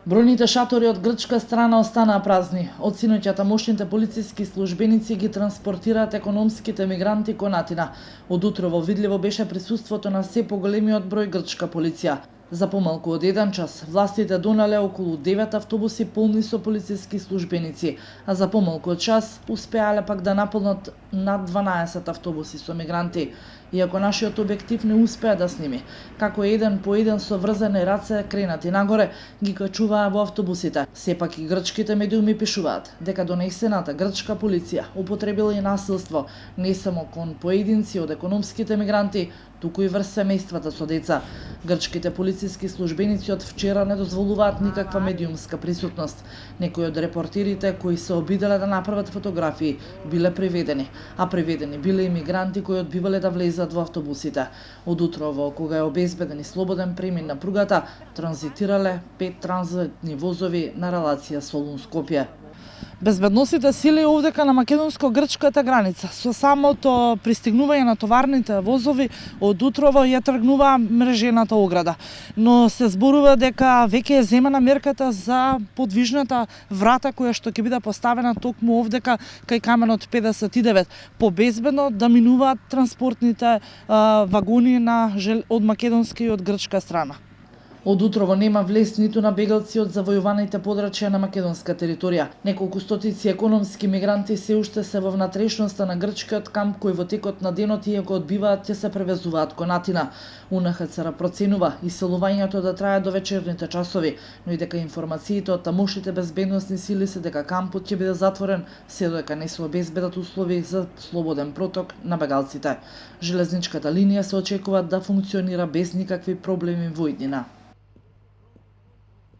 Бројните шатори од грчка страна останаа празни. Од синоќа тамошните полициски службеници ги транспортираат економските мигранти кон Атина. Од утрово видливо беше присуството на се поголемиот број грчка полиција. За помалку од 1 час властите донале околу 9 автобуси полни со полициски службеници, а за помалку од час успеале пак да наполнат над 12 автобуси со мигранти. Иако нашиот објектив не успеа да сними како еден по еден со врзани раце кренати нагоре ги качуваа во автобусите. Сепак и грчките медиуми пишуваат дека донесената грчка полиција употребила и насилство не само кон поединци од економските мигранти, туку и врз семејствата со деца. Грчките полициски службеници од вчера не дозволуваат никаква медиумска присутност. Некои од репортерите кои се обиделе да направат фотографии биле приведени, а приведени биле и мигранти кои одбивале да влезат во автобусите. Од утрово, кога е обезбеден и слободен премин на пругата, транзитирале 5 транзитни возови на релација Солун-Скопје. Безбедносните сили овдека на македонско-грчката граница со самото пристигнување на товарните возови од утрово ја тргнува мрежената ограда, но се зборува дека веќе е земена мерката за подвижната врата која што ќе биде поставена токму овдека кај каменот 59, побезбедно да минуваат транспортните вагони од македонска и од грчка страна. Од утрово нема влез ниту на бегалци од завојуваните подрачја на македонска територија. Неколку стотици економски мигранти се уште се во внатрешноста на грчкиот камп кој во текот на денот, иако одбиваат, ќе се превезуваат кон Атина. УНХЦР проценува иселувањето да трае до вечерните часови, но и дека информациите од тамошните безбедносни сили се дека кампот ќе биде затворен се додека не се обезбедат услови за слободен проток на бегалците. Железничката линија се очекува да функционира без никакви проблеми во иднина.